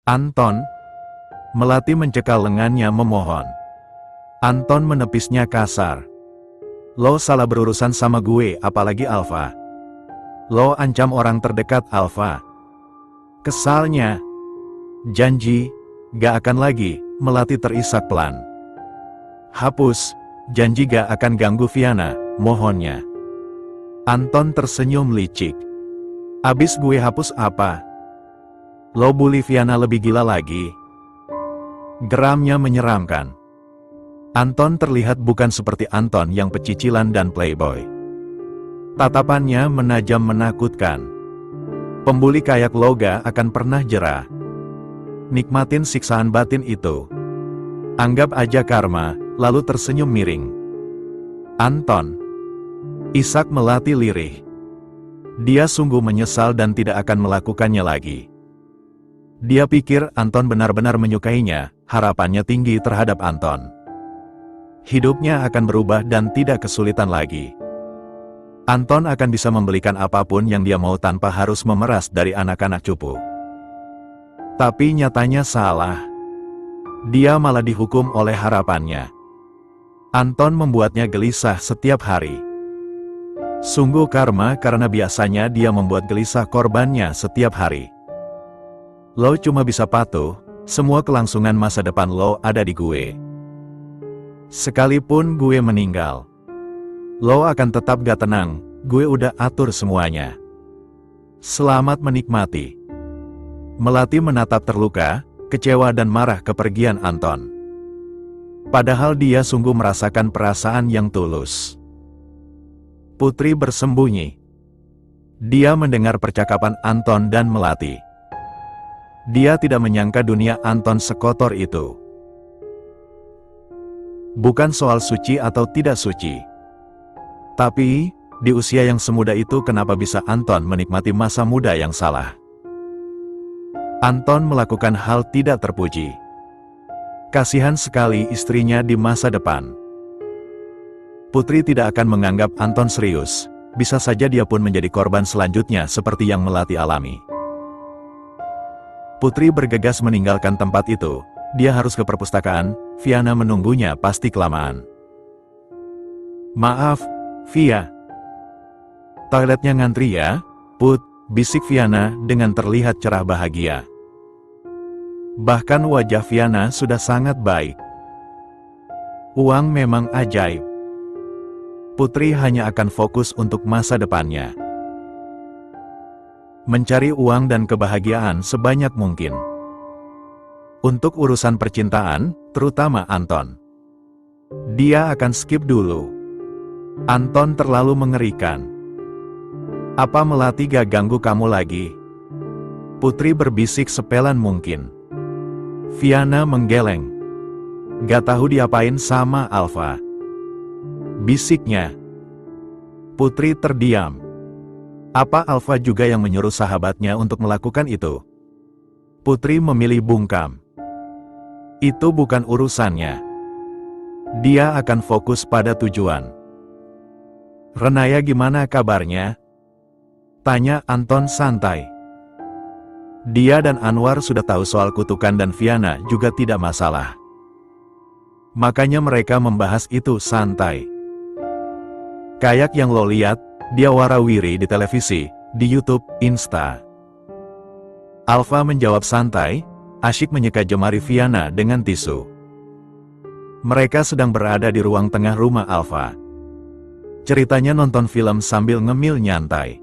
Anton. Melati mencekal lengannya memohon. Anton menepisnya kasar. Lo salah berurusan sama gue, apalagi Alfa. Lo ancam orang terdekat Alfa. Kesalnya. Janji, gak akan lagi. Melati terisak pelan. Hapus, janji gak akan ganggu Viana, mohonnya. Anton tersenyum licik. Abis gue hapus apa? Lo bully Viana lebih gila lagi. Geramnya menyeramkan. Anton terlihat bukan seperti Anton yang pecicilan dan playboy. Tatapannya menajam menakutkan. Pembuli kayak lo gak akan pernah jera. Nikmatin siksaan batin itu. Anggap aja karma, lalu tersenyum miring. Anton. Ishak Melati lirih. Dia sungguh menyesal dan tidak akan melakukannya lagi. Dia pikir Anton benar-benar menyukainya, harapannya tinggi terhadap Anton. Hidupnya akan berubah dan tidak kesulitan lagi. Anton akan bisa membelikan apapun yang dia mau tanpa harus memeras dari anak-anak cupu. Tapi nyatanya salah. Dia malah dihukum oleh harapannya. Anton membuatnya gelisah setiap hari. Sungguh karma karena biasanya dia membuat gelisah korbannya setiap hari. Lo cuma bisa patuh, semua kelangsungan masa depan lo ada di gue. Sekalipun gue meninggal, lo akan tetap gak tenang, gue udah atur semuanya. Selamat menikmati. Melati menatap terluka, kecewa dan marah kepergian Anton. Padahal dia sungguh merasakan perasaan yang tulus. Putri bersembunyi. Dia mendengar percakapan Anton dan Melati. Dia tidak menyangka dunia Anton sekotor itu. Bukan soal suci atau tidak suci. Tapi, di usia yang semuda itu kenapa bisa Anton menikmati masa muda yang salah? Anton melakukan hal tidak terpuji. Kasihan sekali istrinya di masa depan. Putri tidak akan menganggap Anton serius. Bisa saja dia pun menjadi korban selanjutnya seperti yang Melati alami. Putri bergegas meninggalkan tempat itu. Dia harus ke perpustakaan, Viana menunggunya pasti kelamaan. Maaf, Via. Toiletnya ngantri ya, Put, bisik Viana dengan terlihat cerah bahagia. Bahkan wajah Viana sudah sangat baik. Uang memang ajaib. Putri hanya akan fokus untuk masa depannya. Mencari uang dan kebahagiaan sebanyak mungkin. Untuk urusan percintaan, terutama Anton. Dia akan skip dulu. Anton terlalu mengerikan. Apa Melati gak ganggu kamu lagi? Putri berbisik sepelan mungkin. Viana menggeleng. Gak tahu diapain sama Alfa. Bisiknya. Putri terdiam. Apa Alfa juga yang menyuruh sahabatnya untuk melakukan itu? Putri memilih bungkam. Itu bukan urusannya. Dia akan fokus pada tujuan. Renaya gimana kabarnya? Tanya Anton santai. Dia dan Anwar sudah tahu soal kutukan dan Viana juga tidak masalah. Makanya mereka membahas itu santai. Kayak yang lo lihat, dia warawiri di televisi, di YouTube, Insta. Alfa menjawab santai, asyik menyeka jemari Viana dengan tisu. Mereka sedang berada di ruang tengah rumah Alfa. Ceritanya nonton film sambil ngemil nyantai.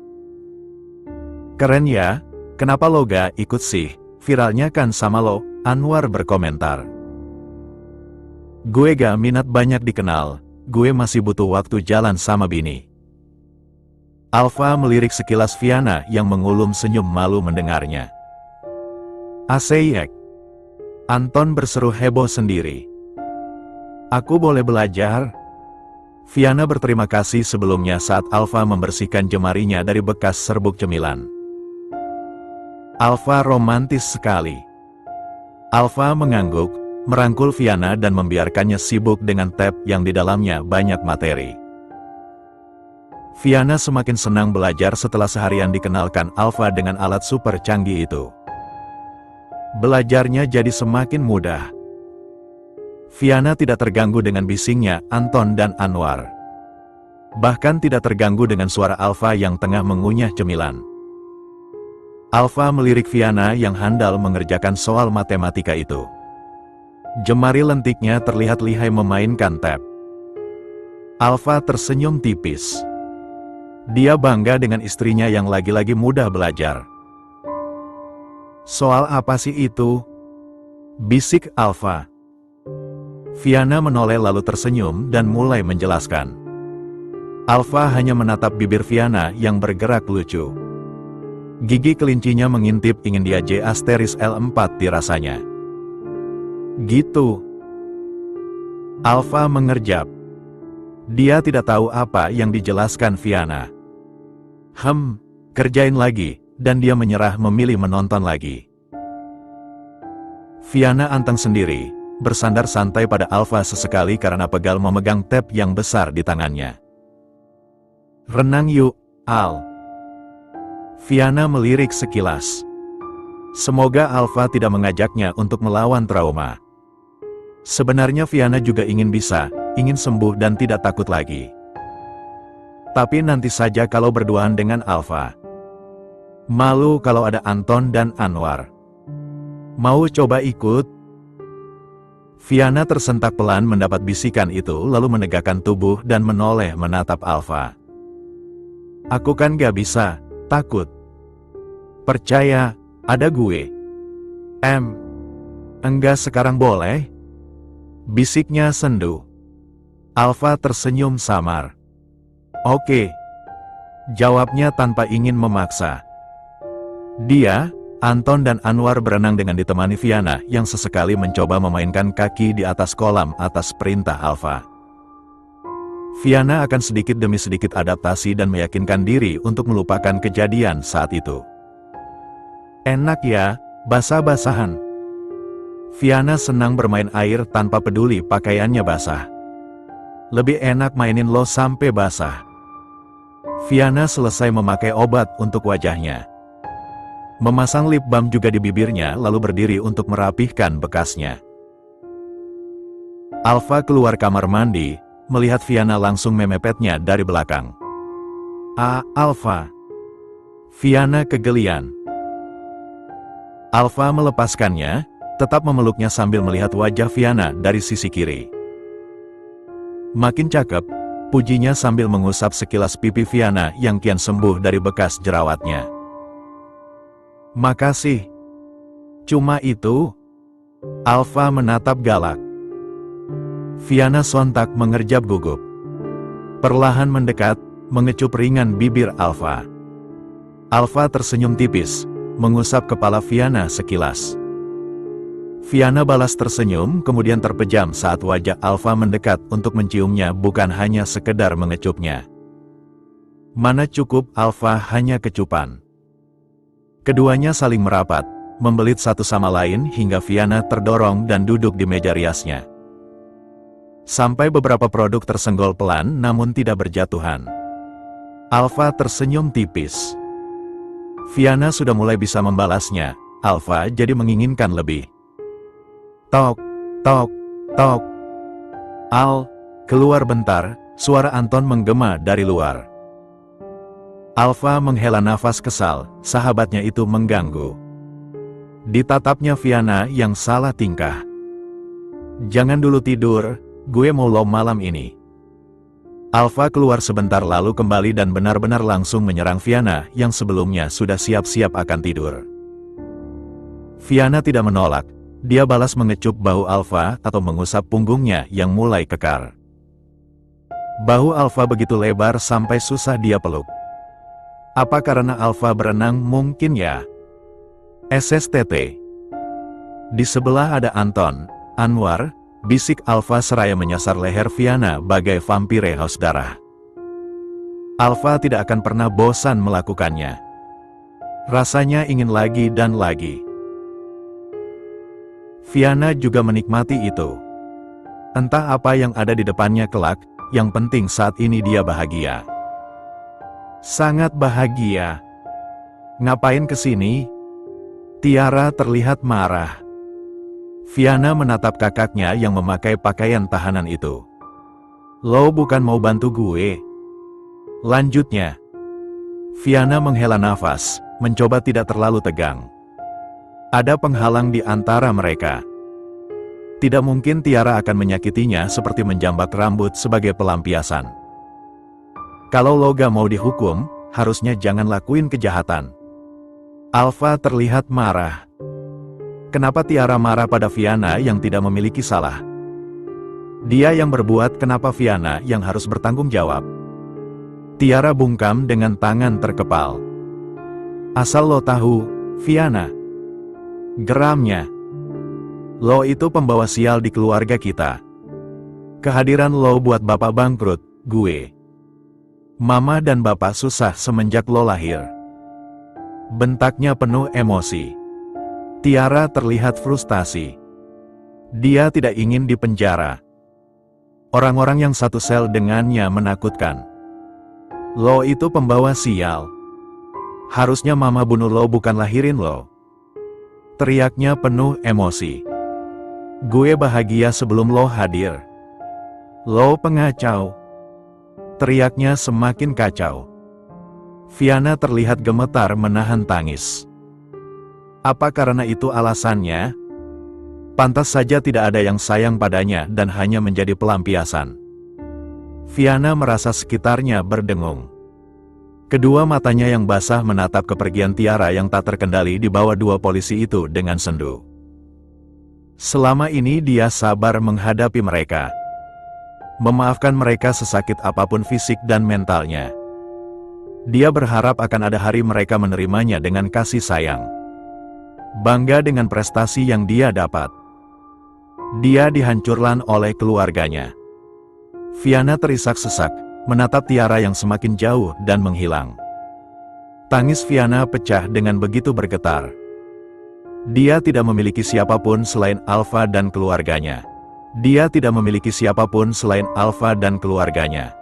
Keren ya, kenapa lo gak ikut sih, viralnya kan sama lo, Anwar berkomentar. Gue gak minat banyak dikenal, gue masih butuh waktu jalan sama bini. Alfa melirik sekilas Viana yang mengulum senyum malu mendengarnya. Aseyek. Anton berseru heboh sendiri. Aku boleh belajar? Viana berterima kasih sebelumnya saat Alfa membersihkan jemarinya dari bekas serbuk cemilan. Alfa romantis sekali. Alfa mengangguk, merangkul Viana dan membiarkannya sibuk dengan tab yang di dalamnya banyak materi. Viana semakin senang belajar setelah seharian dikenalkan Alfa dengan alat super canggih itu. Belajarnya jadi semakin mudah. Fiana tidak terganggu dengan bisingnya Anton dan Anwar. Bahkan tidak terganggu dengan suara Alfa yang tengah mengunyah cemilan. Alfa melirik Fiana yang handal mengerjakan soal matematika itu. Jemari lentiknya terlihat lihai memainkan tab. Alfa tersenyum tipis. Dia bangga dengan istrinya yang lagi-lagi mudah belajar. "Soal apa sih itu?" bisik Alfa. Fiana menoleh lalu tersenyum dan mulai menjelaskan. Alfa hanya menatap bibir Fiana yang bergerak lucu. Gigi kelincinya mengintip ingin dia J*L4 dirasanya. "Gitu." Alfa mengerjap. Dia tidak tahu apa yang dijelaskan Fiana. Kerjain lagi." Dan dia menyerah memilih menonton lagi. Fiana anteng sendiri, bersandar santai pada Alfa sesekali karena pegal memegang tab yang besar di tangannya. "Renang yuk, Al." Fiana melirik sekilas. Semoga Alfa tidak mengajaknya untuk melawan trauma. Sebenarnya Fiana juga ingin ingin sembuh dan tidak takut lagi. Tapi nanti saja kalau berduaan dengan Alfa. Malu kalau ada Anton dan Anwar. "Mau coba ikut?" Fiana tersentak pelan mendapat bisikan itu lalu menegakkan tubuh dan menoleh menatap Alfa. "Aku kan gak bisa, takut." "Percaya, ada gue." Enggak sekarang boleh?" bisiknya sendu. Alfa tersenyum samar. "Oke." jawabnya tanpa ingin memaksa. Dia, Anton dan Anwar berenang dengan ditemani Fiana yang sesekali mencoba memainkan kaki di atas kolam atas perintah Alfa. Fiana akan sedikit demi sedikit adaptasi dan meyakinkan diri untuk melupakan kejadian saat itu. "Enak ya, basah-basahan." Fiana senang bermain air tanpa peduli pakaiannya basah. "Lebih enak mainin lo sampai basah." Fiana selesai memakai obat untuk wajahnya. Memasang lip balm juga di bibirnya lalu berdiri untuk merapihkan bekasnya. Alfa keluar kamar mandi, melihat Fiana langsung memepetnya dari belakang. Alfa." Fiana kegelian. Alfa melepaskannya, tetap memeluknya sambil melihat wajah Fiana dari sisi kiri. "Makin cakep," pujinya sambil mengusap sekilas pipi Fiana yang kian sembuh dari bekas jerawatnya. "Makasih." "Cuma itu?" Alfa menatap galak. Fiana sontak mengerjap gugup. Perlahan mendekat, mengecup ringan bibir Alfa. Alfa tersenyum tipis, mengusap kepala Fiana sekilas. Fiana balas tersenyum kemudian terpejam saat wajah Alfa mendekat untuk menciumnya bukan hanya sekedar mengecupnya. Mana cukup Alfa hanya kecupan. Keduanya saling merapat, membelit satu sama lain hingga Fiana terdorong dan duduk di meja riasnya. Sampai beberapa produk tersenggol pelan namun tidak berjatuhan. Alfa tersenyum tipis. Fiana sudah mulai bisa membalasnya, Alfa jadi menginginkan lebih. "Tok, tok, tok." "Al, keluar bentar," suara Anton menggema dari luar. Alfa menghela nafas kesal, sahabatnya itu mengganggu. Ditatapnya Fiana yang salah tingkah. "Jangan dulu tidur, gue mau lo malam ini." Alfa keluar sebentar lalu kembali dan benar-benar langsung menyerang Fiana yang sebelumnya sudah siap-siap akan tidur. Fiana tidak menolak, dia balas mengecup bahu Alfa atau mengusap punggungnya yang mulai kekar. Bahu Alfa begitu lebar sampai susah dia peluk. Apa karena Alfa berenang mungkin ya? SSTT. Di sebelah ada Anton, Anwar, bisik Alfa seraya menyasar leher Fiana bagai vampire haus darah. Alfa tidak akan pernah bosan melakukannya. Rasanya ingin lagi dan lagi. Fiana juga menikmati itu. Entah apa yang ada di depannya kelak, yang penting saat ini dia bahagia. Sangat bahagia. "Ngapain kesini?" Tiara terlihat marah. Fiana menatap kakaknya yang memakai pakaian tahanan itu. Lo bukan mau bantu gue? Lanjutnya. Fiana menghela nafas, mencoba tidak terlalu tegang. Ada penghalang di antara mereka. Tidak mungkin Tiara akan menyakitinya seperti menjambak rambut sebagai pelampiasan. Kalau lo gak mau dihukum, harusnya jangan lakuin kejahatan. Alfa terlihat marah. Kenapa Tiara marah pada Fiana yang tidak memiliki salah? Dia yang berbuat, kenapa Fiana yang harus bertanggung jawab? Tiara bungkam dengan tangan terkepal. Asal lo tahu, Fiana. Geramnya. Lo itu pembawa sial di keluarga kita. Kehadiran lo buat bapak bangkrut, gue. Mama dan bapak susah semenjak lo lahir. Bentaknya penuh emosi. Tiara terlihat frustasi. Dia tidak ingin dipenjara. Orang-orang yang satu sel dengannya menakutkan. Lo itu pembawa sial. Harusnya mama bunuh lo, bukan lahirin lo. Teriaknya penuh emosi. Gue bahagia sebelum lo hadir. Lo pengacau. Teriaknya semakin kacau. Fiana terlihat gemetar menahan tangis. Apa karena itu alasannya? Pantas saja tidak ada yang sayang padanya dan hanya menjadi pelampiasan. Fiana merasa sekitarnya berdengung. Kedua matanya yang basah menatap kepergian Tiara yang tak terkendali di bawah dua polisi itu dengan sendu. Selama ini dia sabar menghadapi mereka. Memaafkan mereka sesakit apapun fisik dan mentalnya. Dia berharap akan ada hari mereka menerimanya dengan kasih sayang. Bangga dengan prestasi yang dia dapat. Dia dihancurkan oleh keluarganya. Fiana terisak-sesak, menatap Tiara yang semakin jauh dan menghilang. Tangis Fiana pecah dengan begitu bergetar. Dia tidak memiliki siapapun selain Alfa dan keluarganya. Dia tidak memiliki siapapun selain Alfa dan keluarganya.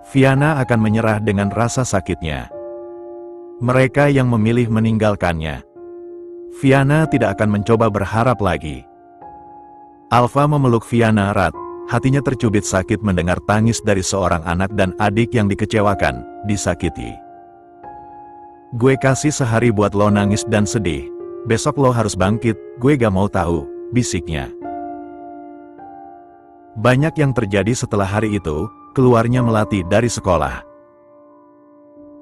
Fiana akan menyerah dengan rasa sakitnya. Mereka yang memilih meninggalkannya. Fiana tidak akan mencoba berharap lagi. Alfa memeluk Fiana erat. Hatinya tercubit sakit mendengar tangis dari seorang anak dan adik yang dikecewakan, disakiti. Gue kasih sehari buat lo nangis dan sedih. Besok lo harus bangkit, gue gak mau tahu, bisiknya. Banyak yang terjadi setelah hari itu, keluarnya Melati dari sekolah.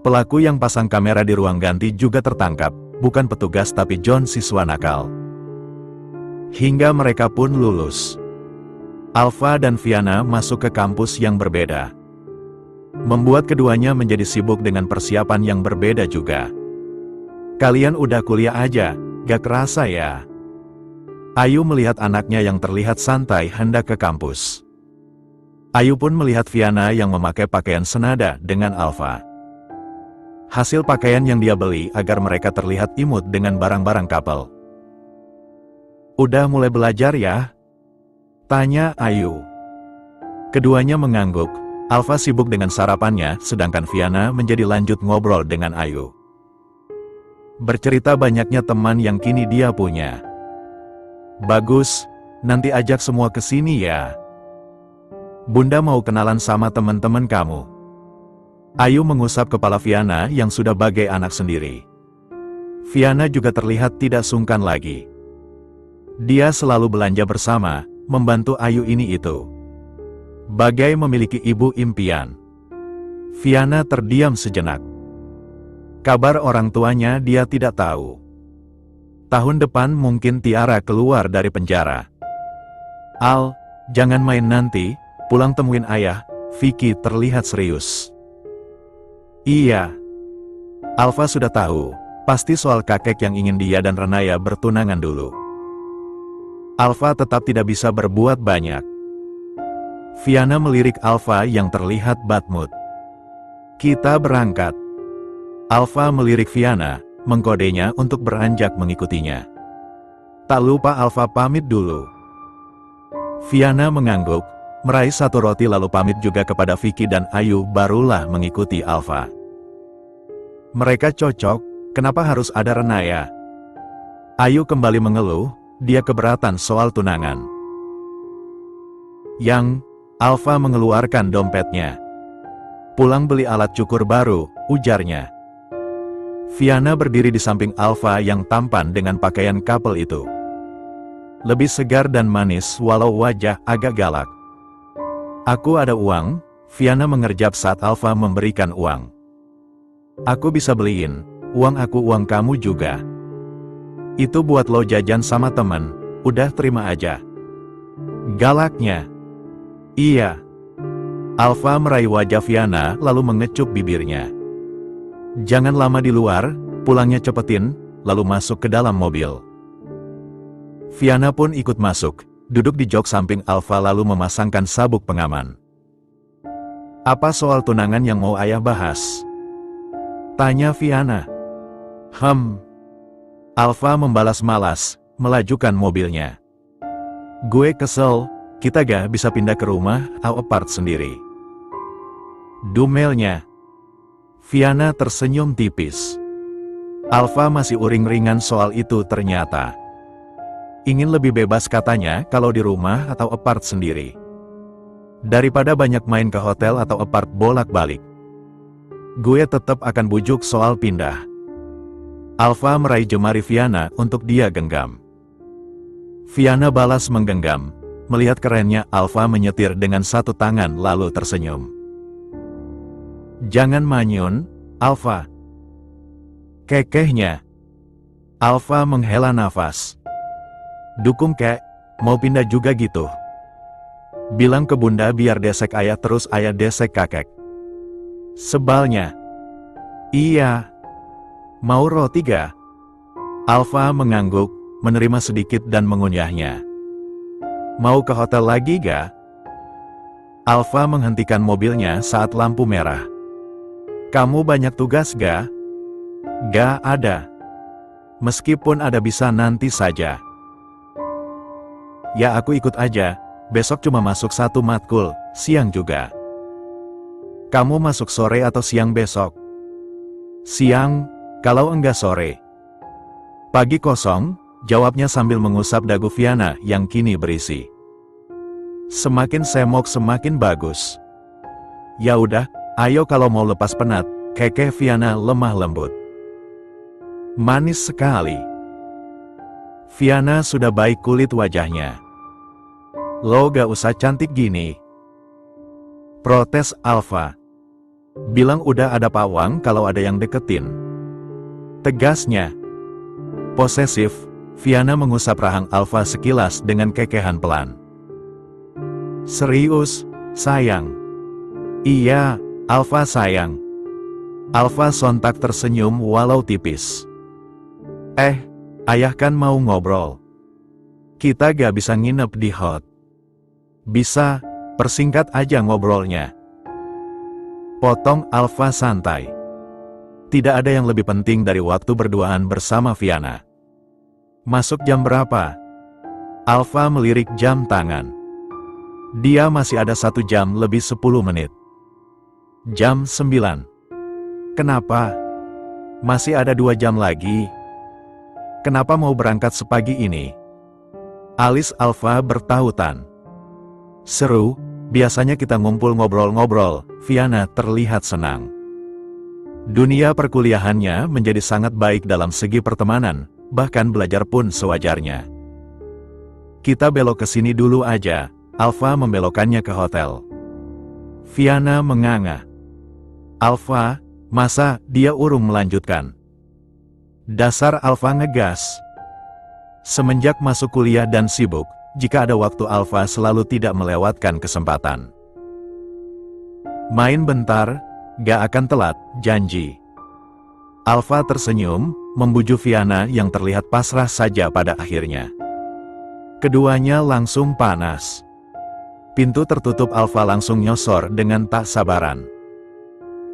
Pelaku yang pasang kamera di ruang ganti juga tertangkap, bukan petugas tapi John, siswa nakal. Hingga mereka pun lulus. Alfa dan Fiana masuk ke kampus yang berbeda. Membuat keduanya menjadi sibuk dengan persiapan yang berbeda juga. Kalian udah kuliah aja, gak kerasa ya? Ayu melihat anaknya yang terlihat santai hendak ke kampus. Ayu pun melihat Fiana yang memakai pakaian senada dengan Alfa. Hasil pakaian yang dia beli agar mereka terlihat imut dengan barang-barang couple. Udah mulai belajar ya? Tanya Ayu. Keduanya mengangguk. Alfa sibuk dengan sarapannya, sedangkan Fiana menjadi lanjut ngobrol dengan Ayu. Bercerita banyaknya teman yang kini dia punya. Bagus, nanti ajak semua ke sini ya. Bunda mau kenalan sama teman-teman kamu. Ayu mengusap kepala Fiana yang sudah bagai anak sendiri. Fiana juga terlihat tidak sungkan lagi. Dia selalu belanja bersama, membantu Ayu ini itu. Bagai memiliki ibu impian. Fiana terdiam sejenak. Kabar orang tuanya dia tidak tahu. Tahun depan mungkin Tiara keluar dari penjara. Al, jangan main nanti, pulang temuin ayah. Vicky terlihat serius. Iya. Alfa sudah tahu, pasti soal kakek yang ingin dia dan Renaya bertunangan dulu. Alfa tetap tidak bisa berbuat banyak. Fiana melirik Alfa yang terlihat bad mood. Kita berangkat. Alfa melirik Fiana, mengkodenya untuk beranjak mengikutinya. Tak lupa Alfa pamit dulu. Fiana mengangguk, meraih satu roti lalu pamit juga kepada Vicky dan Ayu barulah mengikuti Alfa. Mereka cocok, kenapa harus ada Renaya? Ayu kembali mengeluh, dia keberatan soal tunangan. Yang, Alfa mengeluarkan dompetnya. Pulang beli alat cukur baru, ujarnya. Viana berdiri di samping Alfa yang tampan dengan pakaian couple itu. Lebih segar dan manis walau wajah agak galak. Aku ada uang, Viana mengerjap saat Alfa memberikan uang. Aku bisa beliin, uang aku uang kamu juga. Itu buat lo jajan sama temen, udah terima aja. Galaknya. Iya. Alfa meraih wajah Viana lalu mengecup bibirnya. Jangan lama di luar, pulangnya cepetin, lalu masuk ke dalam mobil. Viana pun ikut masuk, duduk di jok samping Alfa lalu memasangkan sabuk pengaman. Apa soal tunangan yang mau ayah bahas? Tanya Viana. Alfa membalas malas, melajukan mobilnya. Gue kesel, kita gak bisa pindah ke rumah atau apart sendiri. Dumelnya. Viana tersenyum tipis. Alfa masih uring-ringan soal itu ternyata. Ingin lebih bebas katanya kalau di rumah atau apart sendiri. Daripada banyak main ke hotel atau apart bolak-balik. Gue tetap akan bujuk soal pindah. Alfa meraih jemari Viana untuk dia genggam. Viana balas menggenggam. Melihat kerennya Alfa menyetir dengan satu tangan lalu tersenyum. Jangan manyun, Alfa. Kekehnya. Alfa menghela nafas. Dukung kek, mau pindah juga gitu. Bilang ke bunda biar desek ayah terus ayah desek kakek. Sebalnya. Iya. Mau roti ga? Alfa mengangguk, menerima sedikit dan mengunyahnya. Mau ke hotel lagi ga? Alfa menghentikan mobilnya saat lampu merah. Kamu banyak tugas ga? Ga ada. Meskipun ada bisa nanti saja. Ya aku ikut aja, besok cuma masuk satu matkul, siang juga. Kamu masuk sore atau siang besok? Siang, kalau enggak sore. Pagi kosong, jawabnya sambil mengusap dagu Viana yang kini berisi. Semakin semok semakin bagus. Ya udah, ayo kalau mau lepas penat, kekeh Viana lemah lembut. Manis sekali. Viana sudah baik kulit wajahnya. Lo gak usah cantik gini. Protes Alfa. Bilang udah ada pawang kalau ada yang deketin. Tegasnya. Posesif, Viana mengusap rahang Alfa sekilas dengan kekehan pelan. Serius, sayang. Iya, Alfa sayang. Alfa sontak tersenyum walau tipis. Ayah kan mau ngobrol. Kita gak bisa nginep di hot. Bisa, persingkat aja ngobrolnya. Potong Alfa santai. Tidak ada yang lebih penting dari waktu berduaan bersama Viana. Masuk jam berapa? Alfa melirik jam tangan. Dia masih ada 1 jam lebih 10 menit. Jam 9. Kenapa? Masih ada 2 jam lagi. Kenapa mau berangkat sepagi ini? Alis Alfa bertautan. Seru, biasanya kita ngumpul ngobrol-ngobrol, Viana terlihat senang. Dunia perkuliahannya menjadi sangat baik dalam segi pertemanan, bahkan belajar pun sewajarnya. Kita belok ke sini dulu aja, Alfa membelokkannya ke hotel. Viana menganga. Alfa, masa dia urung melanjutkan? Dasar Alfa ngegas. Semenjak masuk kuliah dan sibuk, jika ada waktu Alfa selalu tidak melewatkan kesempatan. Main bentar, gak akan telat, janji. Alfa tersenyum, membujuk Viana yang terlihat pasrah saja pada akhirnya. Keduanya langsung panas. Pintu tertutup Alfa langsung nyosor dengan tak sabaran.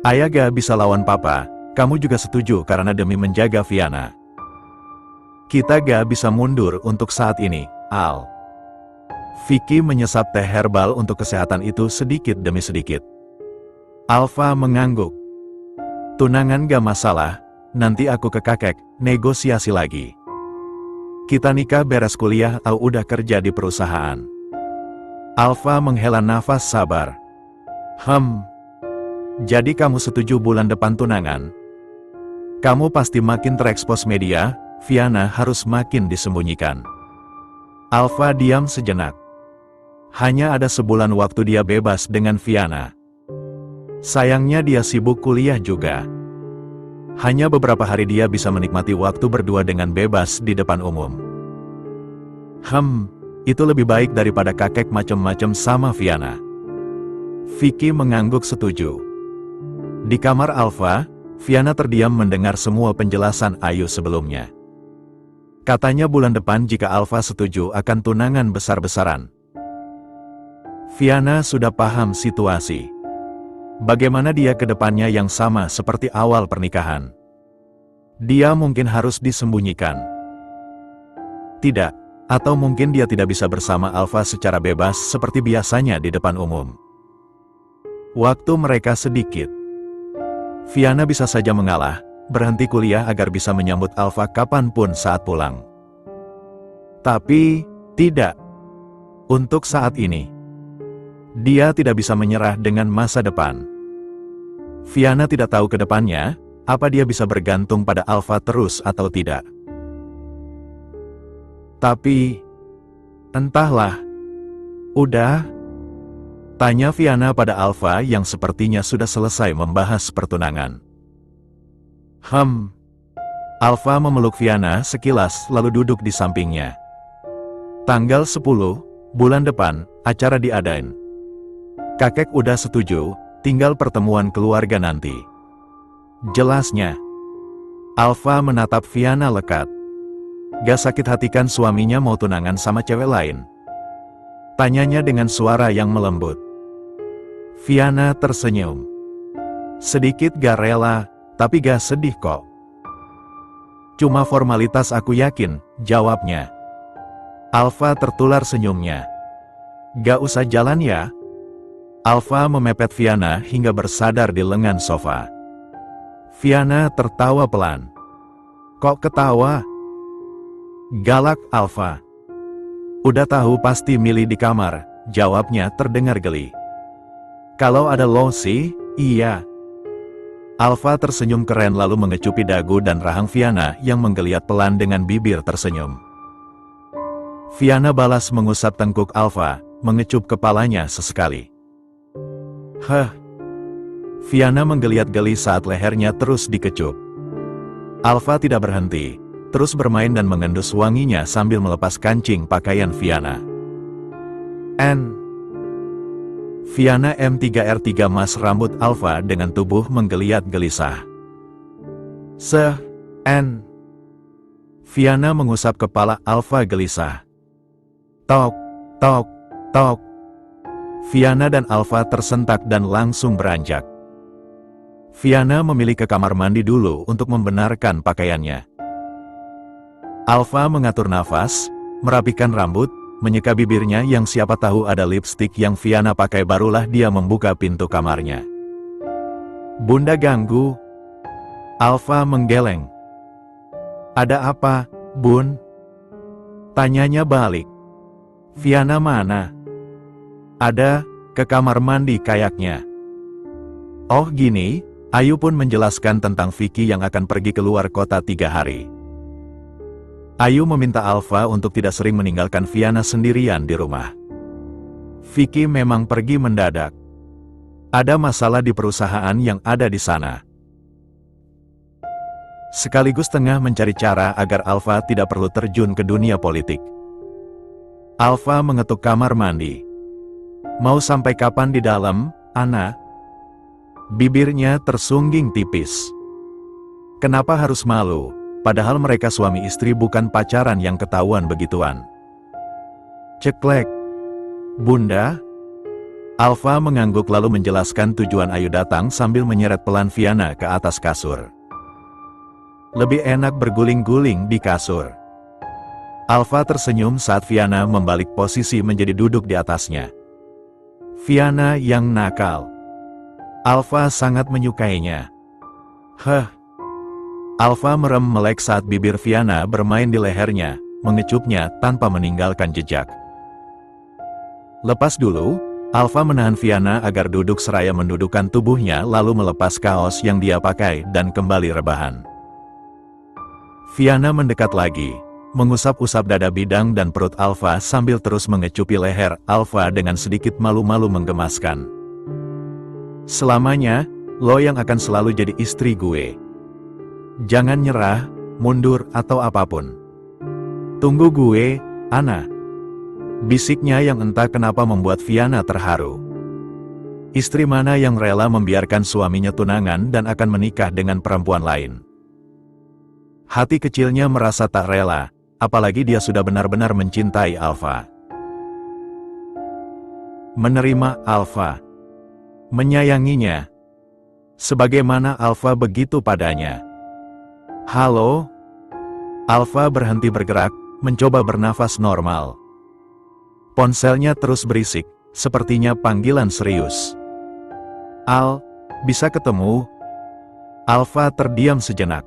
Ayah gak bisa lawan papa, kamu juga setuju karena demi menjaga Viana. Kita gak bisa mundur untuk saat ini, Al. Vicky menyesap teh herbal untuk kesehatan itu sedikit demi sedikit. Alfa mengangguk. Tunangan gak masalah, nanti aku ke kakek, negosiasi lagi. Kita nikah beres kuliah atau udah kerja di perusahaan? Alfa menghela nafas sabar. Jadi kamu setuju bulan depan tunangan? Kamu pasti makin terekspos media, Viana harus makin disembunyikan. Alfa diam sejenak. Hanya ada sebulan waktu dia bebas dengan Viana. Sayangnya dia sibuk kuliah juga. Hanya beberapa hari dia bisa menikmati waktu berdua dengan bebas di depan umum. Itu lebih baik daripada kakek macem-macem sama Viana. Vicky mengangguk setuju. Di kamar Alfa, Viana terdiam mendengar semua penjelasan Ayu sebelumnya. Katanya bulan depan jika Alfa setuju akan tunangan besar-besaran. Viana sudah paham situasi. Bagaimana dia ke depannya yang sama seperti awal pernikahan. Dia mungkin harus disembunyikan. Tidak, atau mungkin dia tidak bisa bersama Alfa secara bebas seperti biasanya di depan umum. Waktu mereka sedikit. Viana bisa saja mengalah, berhenti kuliah agar bisa menyambut Alfa kapanpun saat pulang. Tapi, tidak. Untuk saat ini. Dia tidak bisa menyerah dengan masa depan. Viana tidak tahu ke depannya, apa dia bisa bergantung pada Alfa terus atau tidak. Tapi, entahlah. Udah? Tanya Viana pada Alfa yang sepertinya sudah selesai membahas pertunangan. Alfa memeluk Viana sekilas lalu duduk di sampingnya. Tanggal 10, bulan depan, acara diadain. Kakek udah setuju, tinggal pertemuan keluarga nanti. Jelasnya. Alfa menatap Viana lekat. Gak sakit hatikan suaminya mau tunangan sama cewek lain? Tanyanya dengan suara yang melembut. Viana tersenyum. Sedikit gak rela, tapi gak sedih kok. Cuma formalitas aku yakin, jawabnya. Alfa tertular senyumnya. Gak usah jalan ya? Alfa memepet Viana hingga bersandar di lengan sofa. Viana tertawa pelan. Kok ketawa? Galak Alfa. Udah tahu pasti milih di kamar, jawabnya terdengar geli. Kalau ada lo sih, iya. Alfa tersenyum keren lalu mengecupi dagu dan rahang Viana yang menggeliat pelan dengan bibir tersenyum. Viana balas mengusap tengkuk Alfa, mengecup kepalanya sesekali. Viana menggeliat geli saat lehernya terus dikecup. Alfa tidak berhenti, terus bermain dan mengendus wanginya sambil melepas kancing pakaian Viana. Viana M3R3 mas rambut Alfa dengan tubuh menggeliat gelisah. Viana mengusap kepala Alfa gelisah. Tok, tok, tok. Viana dan Alfa tersentak dan langsung beranjak. Viana memilih ke kamar mandi dulu untuk membenarkan pakaiannya. Alfa mengatur nafas, merapikan rambut, menyeka bibirnya yang siapa tahu ada lipstik yang Viana pakai barulah dia membuka pintu kamarnya. Bunda ganggu. Alfa menggeleng. Ada apa, Bun? Tanyanya balik. Viana mana? Ada, ke kamar mandi kayaknya. Oh gini, Ayu pun menjelaskan tentang Vicky yang akan pergi keluar kota 3 hari. Ayu meminta Alfa untuk tidak sering meninggalkan Viana sendirian di rumah. Vicky memang pergi mendadak. Ada masalah di perusahaan yang ada di sana. Sekaligus tengah mencari cara agar Alfa tidak perlu terjun ke dunia politik. Alfa mengetuk kamar mandi. Mau sampai kapan di dalam, Ana? Bibirnya tersungging tipis. Kenapa harus malu, padahal mereka suami istri bukan pacaran yang ketahuan begituan? Ceklek. Bunda? Alfa mengangguk lalu menjelaskan tujuan Ayu datang sambil menyeret pelan Viana ke atas kasur. Lebih enak berguling-guling di kasur. Alfa tersenyum saat Viana membalik posisi menjadi duduk di atasnya. Viana yang nakal. Alfa sangat menyukainya. Alfa merem melek saat bibir Viana bermain di lehernya, mengecupnya tanpa meninggalkan jejak. Lepas dulu, Alfa menahan Fiana agar duduk seraya mendudukkan tubuhnya lalu melepas kaos yang dia pakai dan kembali rebahan. Fiana mendekat lagi, mengusap-usap dada bidang dan perut Alfa sambil terus mengecupi leher Alfa dengan sedikit malu-malu menggemaskan. Selamanya, lo yang akan selalu jadi istri gue. Jangan nyerah, mundur atau apapun. Tunggu gue, Ana. Bisiknya yang entah kenapa membuat Fiana terharu. Istri mana yang rela membiarkan suaminya tunangan dan akan menikah dengan perempuan lain? Hati kecilnya merasa tak rela, apalagi dia sudah benar-benar mencintai Alfa. Menerima Alfa. Menyayanginya. Sebagaimana Alfa begitu padanya. Halo? Alfa berhenti bergerak, mencoba bernafas normal. Ponselnya terus berisik, sepertinya panggilan serius. Al, bisa ketemu? Alfa terdiam sejenak.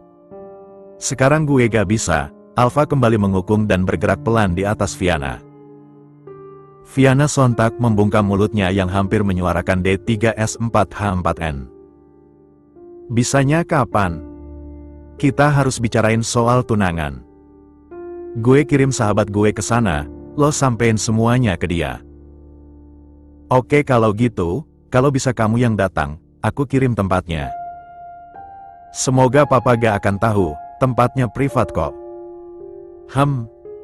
Sekarang gue gak bisa. Alfa kembali mengukung dan bergerak pelan di atas Fiana. Fiana sontak membungkam mulutnya yang hampir menyuarakan D3S4H4N. Bisanya kapan? Kita harus bicarain soal tunangan. Gue kirim sahabat gue ke sana. Lo sampein semuanya ke dia. Oke kalau gitu, kalau bisa kamu yang datang, aku kirim tempatnya. Semoga papa gak akan tahu, tempatnya privat kok.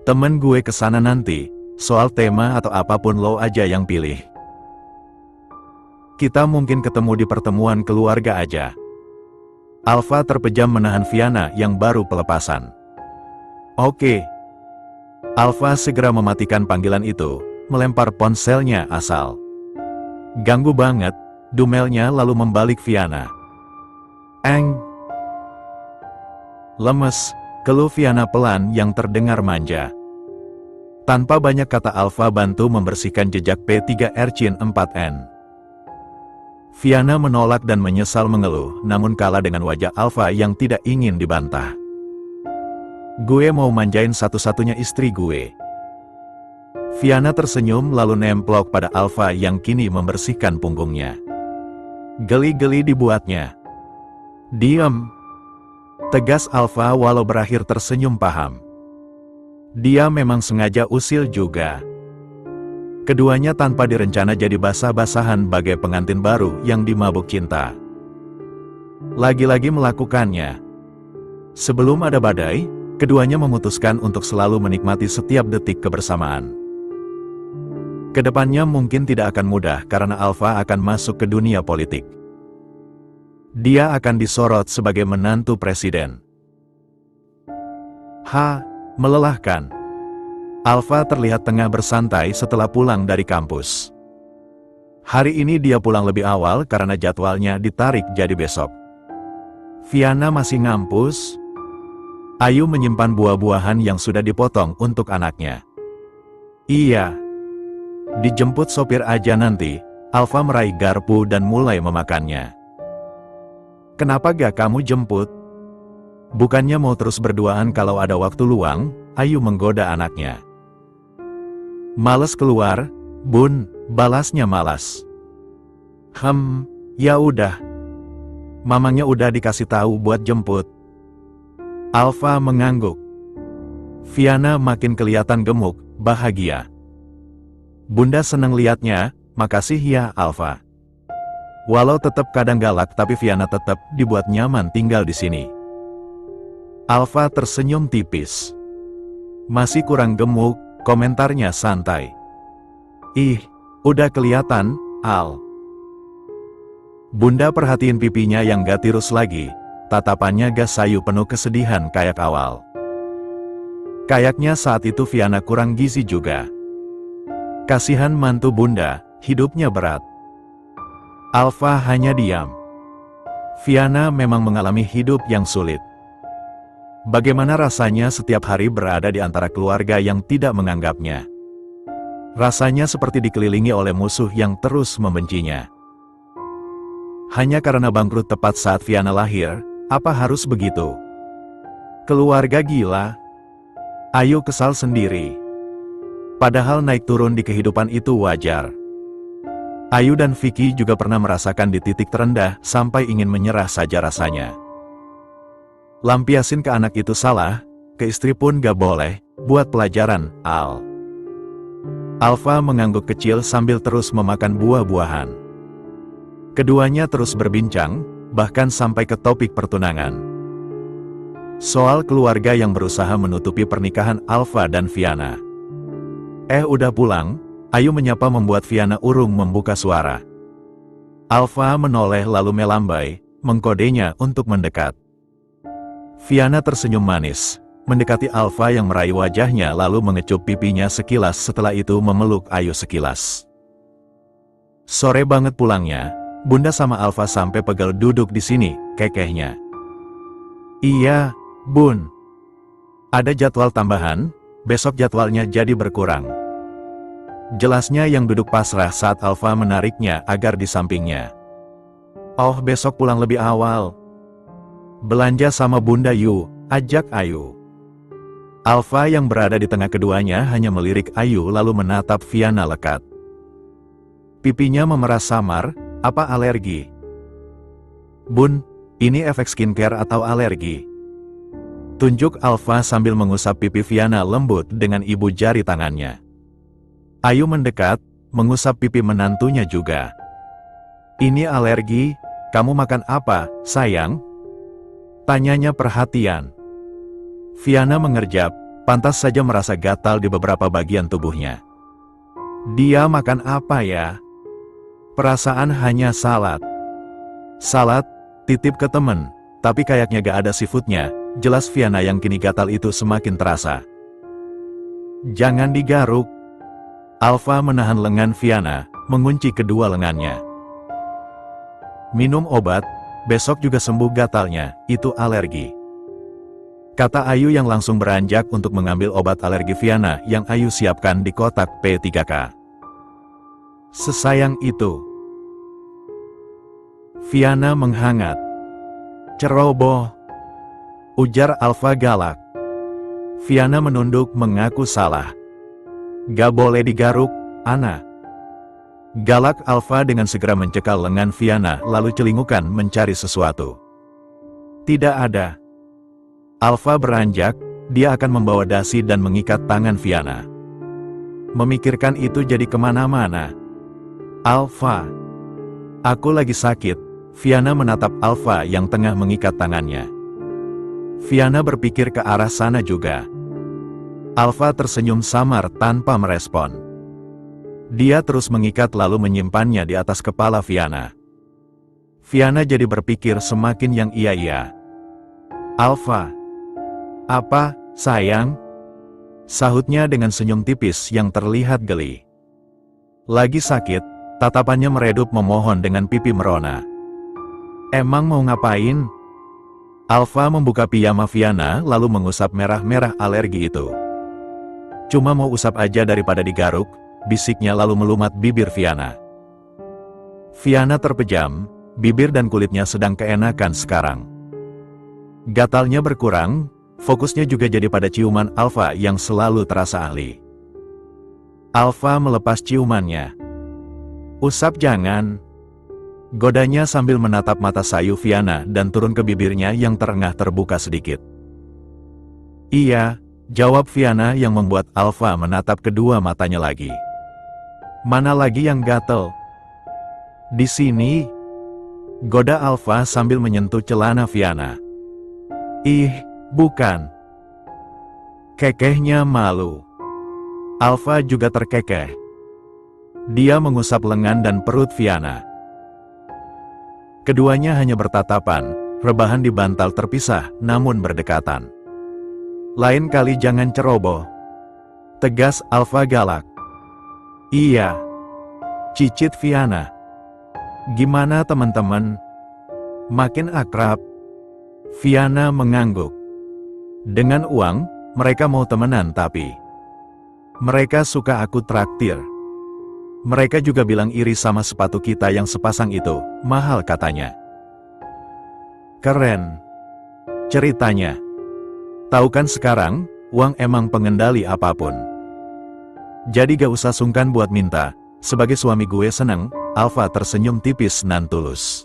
Temen gue ke sana nanti, soal tema atau apapun lo aja yang pilih. Kita mungkin ketemu di pertemuan keluarga aja. Alfa terpejam menahan Fiana yang baru pelepasan. Oke. Alfa segera mematikan panggilan itu, melempar ponselnya asal. Ganggu banget, dumelnya lalu membalik Fiana. Lemes, keluh Fiana pelan yang terdengar manja. Tanpa banyak kata Alfa bantu membersihkan jejak P3R4N. Fiana menolak dan menyesal mengeluh, namun kalah dengan wajah Alfa yang tidak ingin dibantah. Gue mau manjain satu-satunya istri gue. Fiana tersenyum lalu nemplok pada Alfa yang kini membersihkan punggungnya. Geli-geli dibuatnya. Diam. Tegas Alfa walau berakhir tersenyum paham. Dia memang sengaja usil juga. Keduanya tanpa direncana jadi basah-basahan bagai pengantin baru yang dimabuk cinta. Lagi-lagi melakukannya. Sebelum ada badai, keduanya memutuskan untuk selalu menikmati setiap detik kebersamaan. Kedepannya mungkin tidak akan mudah karena Alfa akan masuk ke dunia politik. Dia akan disorot sebagai menantu presiden. Melelahkan. Alfa terlihat tengah bersantai setelah pulang dari kampus. Hari ini dia pulang lebih awal karena jadwalnya ditarik jadi besok. Fiana masih ngampus. Ayu menyimpan buah-buahan yang sudah dipotong untuk anaknya. Iya. Dijemput sopir aja nanti. Alfa meraih garpu dan mulai memakannya. Kenapa gak kamu jemput? Bukannya mau terus berduaan kalau ada waktu luang? Ayu menggoda anaknya. Males keluar, Bun, balasnya malas. Ya udah. Mamangnya udah dikasih tahu buat jemput. Alfa mengangguk. Fiana makin kelihatan gemuk, bahagia. Bunda seneng liatnya, makasih ya Alfa. Walau tetap kadang galak tapi Fiana tetap dibuat nyaman tinggal di sini. Alfa tersenyum tipis. Masih kurang gemuk, komentarnya santai. Ih, udah kelihatan, Al. Bunda perhatiin pipinya yang gak tirus lagi. Tatapannya gak sayu penuh kesedihan kayak awal. Kayaknya saat itu Fiana kurang gizi juga. Kasihan mantu bunda, hidupnya berat. Alfa hanya diam. Fiana memang mengalami hidup yang sulit. Bagaimana rasanya setiap hari berada di antara keluarga yang tidak menganggapnya? Rasanya seperti dikelilingi oleh musuh yang terus membencinya. Hanya karena bangkrut tepat saat Fiana lahir, apa harus begitu? Keluarga gila? Ayu kesal sendiri. Padahal naik turun di kehidupan itu wajar. Ayu dan Vicky juga pernah merasakan di titik terendah sampai ingin menyerah saja rasanya. Lampiasin ke anak itu salah, ke istri pun gak boleh, buat pelajaran, Al. Alfa mengangguk kecil sambil terus memakan buah-buahan. Keduanya terus berbincang, bahkan sampai ke topik pertunangan. Soal keluarga yang berusaha menutupi pernikahan Alfa dan Viana. Udah pulang? Ayu menyapa membuat Viana urung membuka suara. Alfa menoleh lalu melambai, mengkodenya untuk mendekat. Viana tersenyum manis, mendekati Alfa yang meraih wajahnya lalu mengecup pipinya sekilas setelah itu memeluk Ayu sekilas. Sore banget pulangnya, Bunda sama Alfa sampai pegel duduk di sini, kekehnya. Iya, Bun. Ada jadwal tambahan, besok jadwalnya jadi berkurang. Jelasnya yang duduk pasrah saat Alfa menariknya agar di sampingnya. Oh, besok pulang lebih awal. Belanja sama Bunda yuk, ajak Ayu. Alfa yang berada di tengah keduanya hanya melirik Ayu lalu menatap Viana lekat. Pipinya memerah samar, apa alergi? Bun, ini efek skincare atau alergi? Tunjuk Alfa sambil mengusap pipi Viana lembut dengan ibu jari tangannya. Ayu mendekat, mengusap pipi menantunya juga. Ini alergi, kamu makan apa, sayang? Tanyanya perhatian. Viana mengerjap, pantas saja merasa gatal di beberapa bagian tubuhnya. Dia makan apa ya? Perasaan hanya salad. Salad, titip ke temen, tapi kayaknya gak ada seafoodnya. Jelas Viana yang kini gatal itu semakin terasa. Jangan digaruk. Alfa menahan lengan Viana, mengunci kedua lengannya. Minum obat, besok juga sembuh gatalnya, itu alergi. Kata Ayu yang langsung beranjak untuk mengambil obat alergi Viana yang Ayu siapkan di kotak P3K. Sesayang itu. Viana menghangat. Ceroboh. Ujar Alfa galak. Viana menunduk mengaku salah. Gak boleh digaruk, Ana. Galak Alfa dengan segera mencekal lengan Viana lalu celingukan mencari sesuatu. Tidak ada. Alfa beranjak, dia akan membawa dasi dan mengikat tangan Viana. Memikirkan itu jadi kemana-mana. Alfa. Aku lagi sakit. Viana menatap Alfa yang tengah mengikat tangannya. Viana berpikir ke arah sana juga. Alfa tersenyum samar tanpa merespon. Dia terus mengikat lalu menyimpannya di atas kepala Viana. Viana jadi berpikir semakin yang iya-iya. Alfa. Apa, sayang? Sahutnya dengan senyum tipis yang terlihat geli. Lagi sakit, tatapannya meredup memohon dengan pipi merona. Emang mau ngapain? Alfa membuka piyama Viana lalu mengusap merah-merah alergi itu. Cuma mau usap aja daripada digaruk, bisiknya lalu melumat bibir Viana. Viana terpejam, bibir dan kulitnya sedang keenakan sekarang. Gatalnya berkurang, fokusnya juga jadi pada ciuman Alfa yang selalu terasa ahli. Alfa melepas ciumannya. Usap jangan. Godanya sambil menatap mata sayu Viana dan turun ke bibirnya yang terengah terbuka sedikit. Iya, jawab Viana yang membuat Alfa menatap kedua matanya lagi. Mana lagi yang gatel? Di sini. Goda Alfa sambil menyentuh celana Viana. Ih, bukan. Kekehnya malu. Alfa juga terkekeh. Dia mengusap lengan dan perut Viana. Keduanya hanya bertatapan, rebahan di bantal terpisah namun berdekatan. Lain kali jangan ceroboh. Tegas Alfa galak. Iya. Cicit Viana. Gimana teman-teman? Makin akrab. Viana mengangguk. Dengan uang, mereka mau temenan tapi mereka suka aku traktir. Mereka juga bilang iri sama sepatu kita yang sepasang itu, mahal katanya. Keren. Ceritanya. Tahu kan sekarang, uang emang pengendali apapun. Jadi gak usah sungkan buat minta, sebagai suami gue seneng, Alfa tersenyum tipis nan tulus.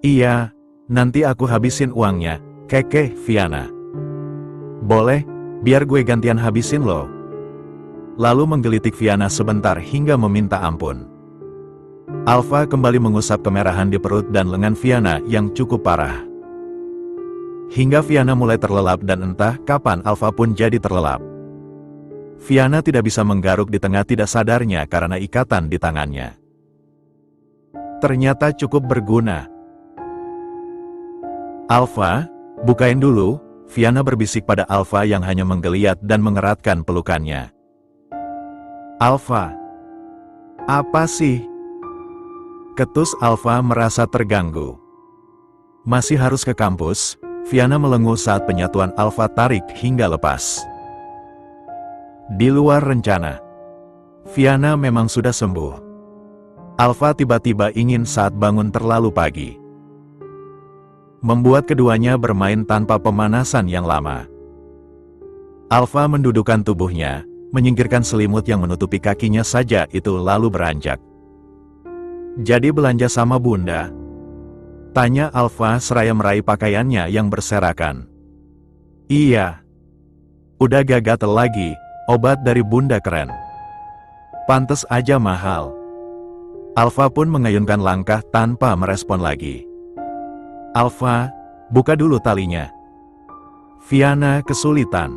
Iya, nanti aku habisin uangnya, kekeh Viana. Boleh, biar gue gantian habisin lo. Lalu menggelitik Viana sebentar hingga meminta ampun. Alfa kembali mengusap kemerahan di perut dan lengan Viana yang cukup parah. Hingga Viana mulai terlelap dan entah kapan Alfa pun jadi terlelap. Viana tidak bisa menggaruk di tengah tidak sadarnya karena ikatan di tangannya. Ternyata cukup berguna. Alfa, bukain dulu, Viana berbisik pada Alfa yang hanya menggeliat dan mengeratkan pelukannya. Alfa, apa sih? Ketus Alfa merasa terganggu. Masih harus ke kampus, Viana melenguh saat penyatuan Alfa tarik hingga lepas. Di luar rencana, Viana memang sudah sembuh. Alfa tiba-tiba ingin saat bangun terlalu pagi. Membuat keduanya bermain tanpa pemanasan yang lama. Alfa mendudukkan tubuhnya, menyingkirkan selimut yang menutupi kakinya saja itu lalu beranjak. Jadi belanja sama bunda? Tanya Alfa seraya meraih pakaiannya yang berserakan. Iya. Udah gak gatel lagi, obat dari bunda keren. Pantes aja mahal. Alfa pun mengayunkan langkah tanpa merespon lagi. Alfa, buka dulu talinya. Viana kesulitan.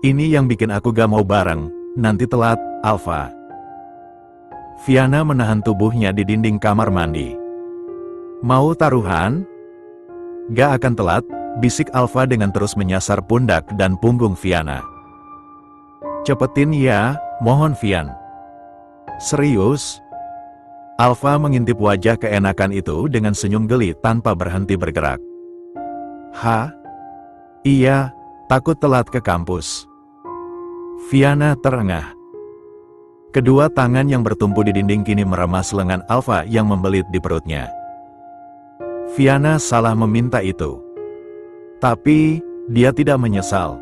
Ini yang bikin aku gak mau bareng, nanti telat, Alfa. Viana menahan tubuhnya di dinding kamar mandi. Mau taruhan? Gak akan telat, bisik Alfa dengan terus menyasar pundak dan punggung Viana. Cepetin ya, mohon Vian. Serius? Alfa mengintip wajah keenakan itu dengan senyum geli tanpa berhenti bergerak. Hah? Iya, takut telat ke kampus. Viana terengah. Kedua tangan yang bertumpu di dinding kini meremas lengan Alfa yang membelit di perutnya. Viana salah meminta itu. Tapi, dia tidak menyesal.